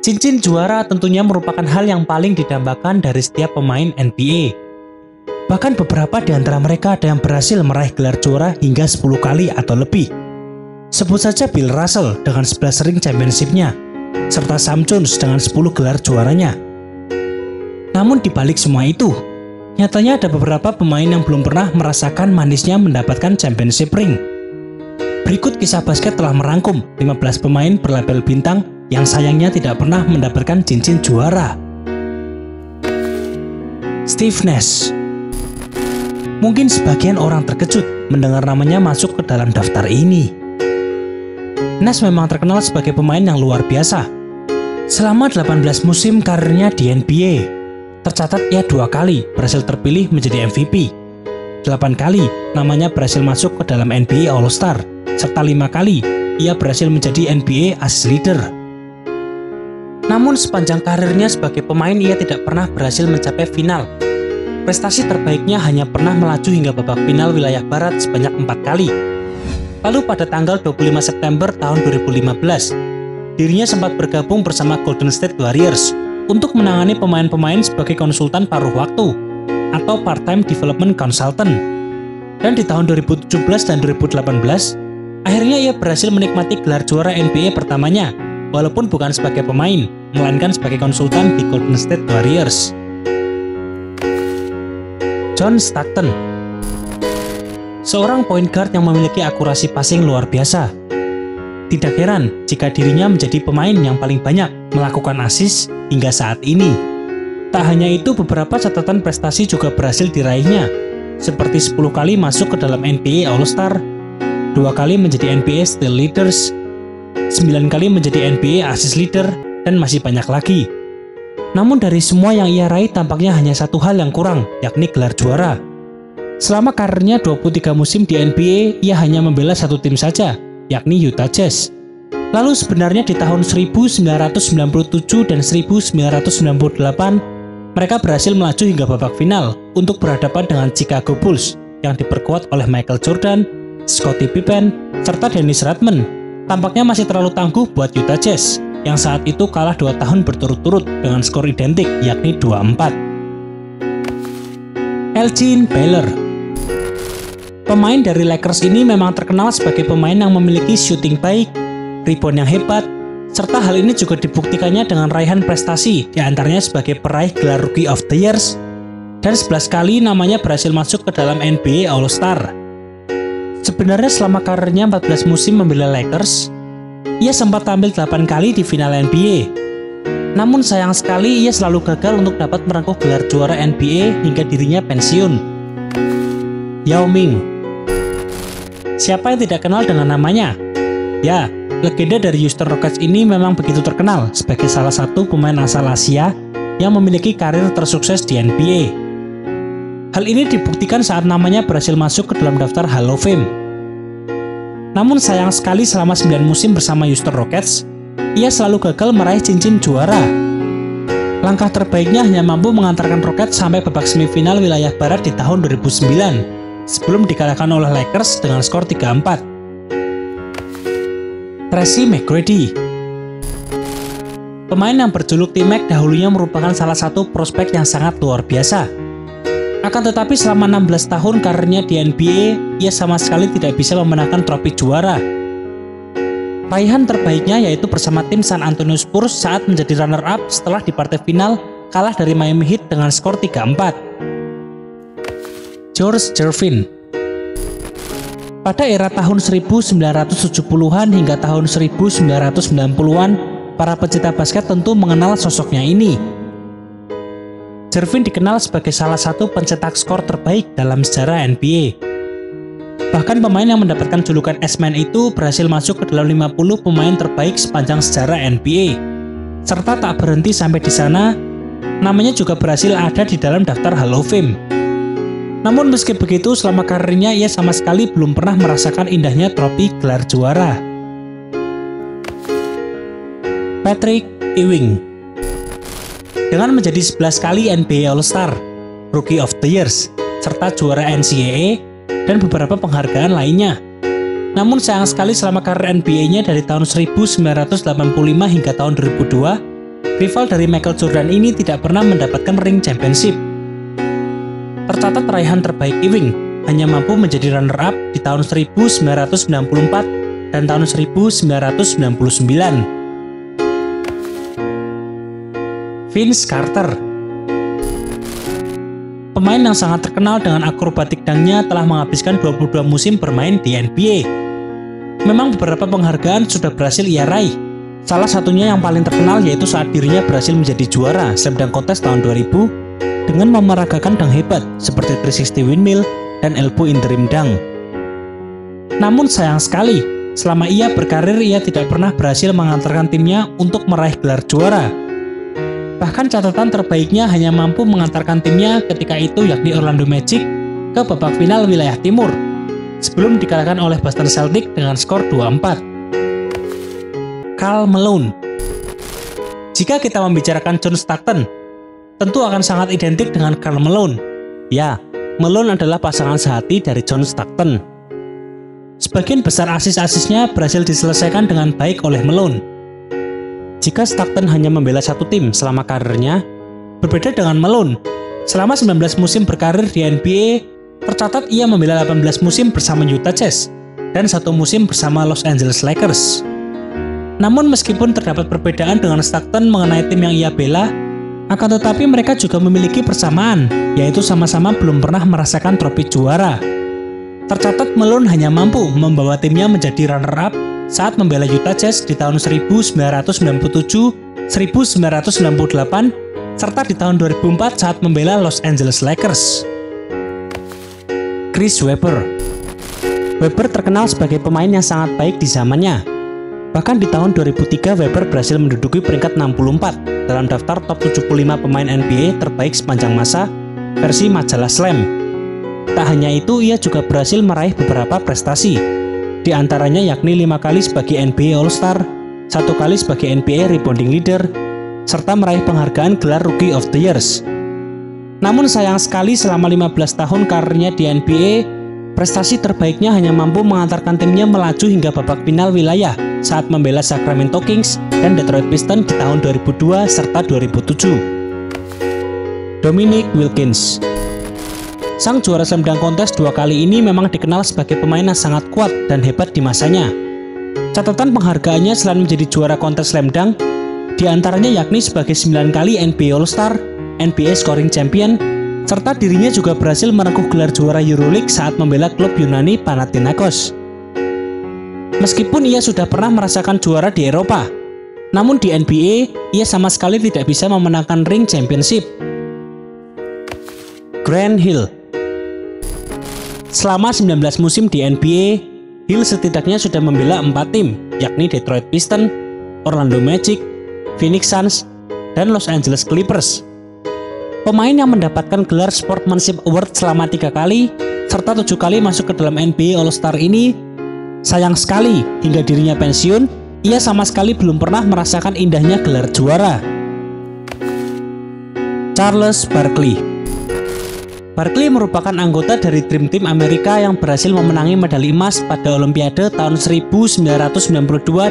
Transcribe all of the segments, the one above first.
Cincin juara tentunya merupakan hal yang paling didambakan dari setiap pemain NBA. Bahkan beberapa di antara mereka ada yang berhasil meraih gelar juara hingga 10 kali atau lebih. Sebut saja Bill Russell dengan 11 ring championship-nya, serta Sam Jones dengan 10 gelar juaranya. Namun di balik semua itu, nyatanya ada beberapa pemain yang belum pernah merasakan manisnya mendapatkan championship ring. Berikut kisah basket telah merangkum 15 pemain berlabel bintang yang sayangnya tidak pernah mendapatkan cincin juara. Steve Nash. Mungkin sebagian orang terkejut mendengar namanya masuk ke dalam daftar ini. Nash memang terkenal sebagai pemain yang luar biasa. Selama 18 musim karirnya di NBA, tercatat ia 2 kali berhasil terpilih menjadi MVP. 8 kali namanya berhasil masuk ke dalam NBA All-Star, serta 5 kali ia berhasil menjadi NBA Assist Leader. Namun sepanjang karirnya sebagai pemain ia tidak pernah berhasil mencapai final. Prestasi terbaiknya hanya pernah melaju hingga babak final wilayah barat sebanyak 4 kali. Lalu pada tanggal 25 September tahun 2015, dirinya sempat bergabung bersama Golden State Warriors untuk menangani pemain-pemain sebagai konsultan paruh waktu atau part-time development consultant. Dan di tahun 2017 dan 2018, akhirnya ia berhasil menikmati gelar juara NBA pertamanya, walaupun bukan sebagai pemain, melainkan sebagai konsultan di Golden State Warriors. John Stockton. Seorang point guard yang memiliki akurasi passing luar biasa. Tidak heran jika dirinya menjadi pemain yang paling banyak melakukan assist hingga saat ini. Tak hanya itu, beberapa catatan prestasi juga berhasil diraihnya, seperti 10 kali masuk ke dalam NBA All-Star, 2 kali menjadi NBA Steal Leaders, 9 kali menjadi NBA Assist Leader, dan masih banyak lagi. Namun dari semua yang ia raih tampaknya hanya satu hal yang kurang, yakni gelar juara. Selama karirnya 23 musim di NBA, ia hanya membela satu tim saja, yakni Utah Jazz. Lalu sebenarnya di tahun 1997 dan 1998, mereka berhasil melaju hingga babak final untuk berhadapan dengan Chicago Bulls yang diperkuat oleh Michael Jordan, Scottie Pippen, serta Dennis Rodman. Tampaknya masih terlalu tangguh buat Utah Jazz yang saat itu kalah 2 tahun berturut-turut dengan skor identik yakni 2-4. Elgin Baylor. Pemain dari Lakers ini memang terkenal sebagai pemain yang memiliki shooting baik, rebound yang hebat, serta hal ini juga dibuktikannya dengan raihan prestasi diantaranya sebagai peraih gelar Rookie of the Year dan 11 kali namanya berhasil masuk ke dalam NBA All-Star. Sebenarnya selama karirnya 14 musim membela Lakers, ia sempat tampil 8 kali di final NBA. Namun sayang sekali ia selalu gagal untuk dapat merengkuh gelar juara NBA hingga dirinya pensiun. Yao Ming. Siapa yang tidak kenal dengan namanya? Ya, legenda dari Houston Rockets ini memang begitu terkenal sebagai salah satu pemain asal Asia yang memiliki karir tersukses di NBA. Hal ini dibuktikan saat namanya berhasil masuk ke dalam daftar Hall of Fame. Namun sayang sekali selama 9 musim bersama Houston Rockets, ia selalu gagal meraih cincin juara. Langkah terbaiknya hanya mampu mengantarkan Rockets sampai babak semifinal wilayah barat di tahun 2009, sebelum dikalahkan oleh Lakers dengan skor 3-4. Tracy McGrady. Pemain yang berjuluk T-Mac dahulunya merupakan salah satu prospek yang sangat luar biasa. Akan tetapi selama 16 tahun karirnya di NBA, ia sama sekali tidak bisa memenangkan trofi juara. Raihan terbaiknya yaitu bersama tim San Antonio Spurs saat menjadi runner-up setelah di partai final kalah dari Miami Heat dengan skor 3-4. George Gervin. Pada era tahun 1970-an hingga tahun 1990-an, para pecinta basket tentu mengenal sosoknya ini. Gervin dikenal sebagai salah satu pencetak skor terbaik dalam sejarah NBA. Bahkan pemain yang mendapatkan julukan S-Man itu berhasil masuk ke dalam 50 pemain terbaik sepanjang sejarah NBA. Serta tak berhenti sampai di sana, namanya juga berhasil ada di dalam daftar Hall of Fame. Namun meski begitu, selama karirnya ia sama sekali belum pernah merasakan indahnya trofi gelar juara. Patrick Ewing. Dengan menjadi 11 kali NBA All-Star, Rookie of the Year, serta juara NCAA, dan beberapa penghargaan lainnya. Namun sayang sekali selama karir NBA-nya dari tahun 1985 hingga tahun 2002, rival dari Michael Jordan ini tidak pernah mendapatkan ring championship. Tercatat raihan terbaik Ewing hanya mampu menjadi runner-up di tahun 1994 dan tahun 1999. Vince Carter, pemain yang sangat terkenal dengan akrobatik dangnya, telah menghabiskan 22 musim bermain di NBA. Memang beberapa penghargaan sudah berhasil ia raih. Salah satunya yang paling terkenal yaitu saat dirinya berhasil menjadi juara Slam Dunk Contest tahun 2000 dengan memeragakan dunk hebat seperti 360 windmill dan elbow in the rim dunk. Namun sayang sekali, selama ia berkarir ia tidak pernah berhasil mengantarkan timnya untuk meraih gelar juara. Bahkan catatan terbaiknya hanya mampu mengantarkan timnya ketika itu, yakni Orlando Magic, ke babak final wilayah timur sebelum dikalahkan oleh Boston Celtics dengan skor 2-4. Karl Malone. Jika kita membicarakan John Stockton, tentu akan sangat identik dengan Karl Malone. Ya, Malone adalah pasangan sehati dari John Stockton. Sebagian besar asis-asisnya berhasil diselesaikan dengan baik oleh Malone. Jika Stockton hanya membela satu tim selama karirnya, berbeda dengan Malone. Selama 19 musim berkarir di NBA, tercatat ia membela 18 musim bersama Utah Jazz dan 1 musim bersama Los Angeles Lakers. Namun meskipun terdapat perbedaan dengan Stockton mengenai tim yang ia bela, akan tetapi mereka juga memiliki persamaan, yaitu sama-sama belum pernah merasakan trofi juara. Tercatat Malone hanya mampu membawa timnya menjadi runner-up saat membela Utah Jazz di tahun 1997, 1998, serta di tahun 2004 saat membela Los Angeles Lakers. Chris Webber. Webber terkenal sebagai pemain yang sangat baik di zamannya. Bahkan di tahun 2003 Webber berhasil menduduki peringkat 64 dalam daftar top 75 pemain NBA terbaik sepanjang masa versi majalah Slam. Tak hanya itu, ia juga berhasil meraih beberapa prestasi. Di antaranya yakni 5 kali sebagai NBA All-Star, 1 kali sebagai NBA Rebounding Leader, serta meraih penghargaan gelar Rookie of the Years. Namun sayang sekali selama 15 tahun karirnya di NBA, prestasi terbaiknya hanya mampu mengantarkan timnya melaju hingga babak final wilayah saat membela Sacramento Kings dan Detroit Pistons di tahun 2002 serta 2007. Dominique Wilkins. Sang juara Slam Dunk Contest 2 kali ini memang dikenal sebagai pemain yang sangat kuat dan hebat di masanya. Catatan penghargaannya selain menjadi juara kontes Slam Dunk, diantaranya yakni sebagai 9 kali NBA All-Star, NBA Scoring Champion, serta dirinya juga berhasil merengkuh gelar juara Euroleague saat membela klub Yunani Panathinaikos. Meskipun ia sudah pernah merasakan juara di Eropa, namun di NBA ia sama sekali tidak bisa memenangkan ring championship. Grant Hill. Selama 19 musim di NBA, Hill setidaknya sudah membela 4 tim, yakni Detroit Pistons, Orlando Magic, Phoenix Suns, dan Los Angeles Clippers. Pemain yang mendapatkan gelar Sportsmanship Award selama 3 kali, serta 7 kali masuk ke dalam NBA All-Star ini, sayang sekali hingga dirinya pensiun, ia sama sekali belum pernah merasakan indahnya gelar juara. Charles Barkley. Barkley merupakan anggota dari Dream Team Amerika yang berhasil memenangi medali emas pada Olimpiade tahun 1992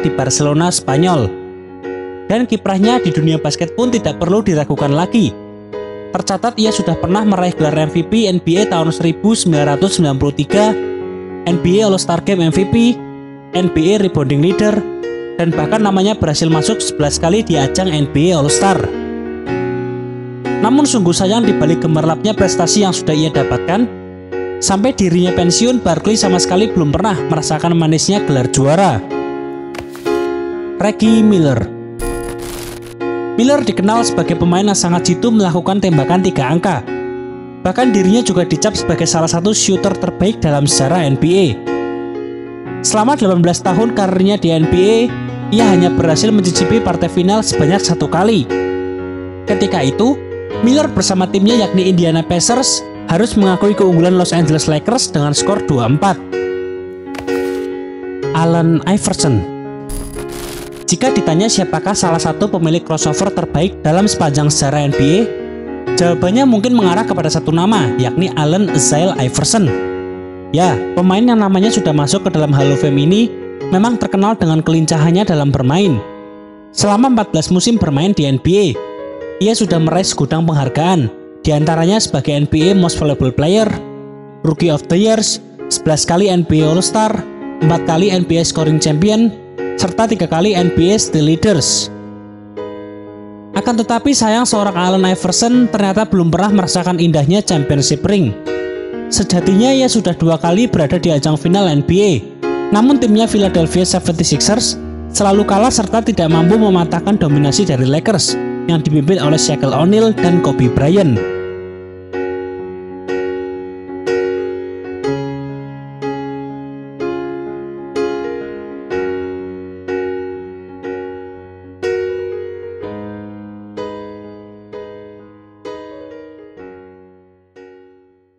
di Barcelona, Spanyol. Dan kiprahnya di dunia basket pun tidak perlu diragukan lagi. Tercatat ia sudah pernah meraih gelar MVP NBA tahun 1993, NBA All-Star Game MVP, NBA Rebounding Leader, dan bahkan namanya berhasil masuk 11 kali di ajang NBA All-Star. Namun sungguh sayang dibalik gemerlapnya prestasi yang sudah ia dapatkan, sampai dirinya pensiun Barkley sama sekali belum pernah merasakan manisnya gelar juara. Reggie Miller. Miller dikenal sebagai pemain yang sangat jitu melakukan tembakan 3 angka. Bahkan dirinya juga dicap sebagai salah satu shooter terbaik dalam sejarah NBA. Selama 18 tahun karirnya di NBA, ia hanya berhasil mencicipi partai final sebanyak 1 kali. Ketika itu, Miller bersama timnya yakni Indiana Pacers harus mengakui keunggulan Los Angeles Lakers dengan skor 2-4. Allen Iverson. Jika ditanya siapakah salah satu pemilik crossover terbaik dalam sepanjang sejarah NBA, jawabannya mungkin mengarah kepada satu nama, yakni Allen Isaiah Iverson. Ya, pemain yang namanya sudah masuk ke dalam Hall of Fame ini memang terkenal dengan kelincahannya dalam bermain. Selama 14 musim bermain di NBA, ia sudah meraih segudang penghargaan, diantaranya sebagai NBA Most Valuable Player, Rookie of the Year, 11 kali NBA All-Star, 4 kali NBA Scoring Champion, serta 3 kali NBA Steal Leaders. Akan tetapi sayang seorang Allen Iverson ternyata belum pernah merasakan indahnya championship ring. Sejatinya ia sudah 2 kali berada di ajang final NBA, namun timnya Philadelphia 76ers selalu kalah serta tidak mampu mematahkan dominasi dari Lakers yang dipimpin oleh Shaquille O'Neal dan Kobe Bryant.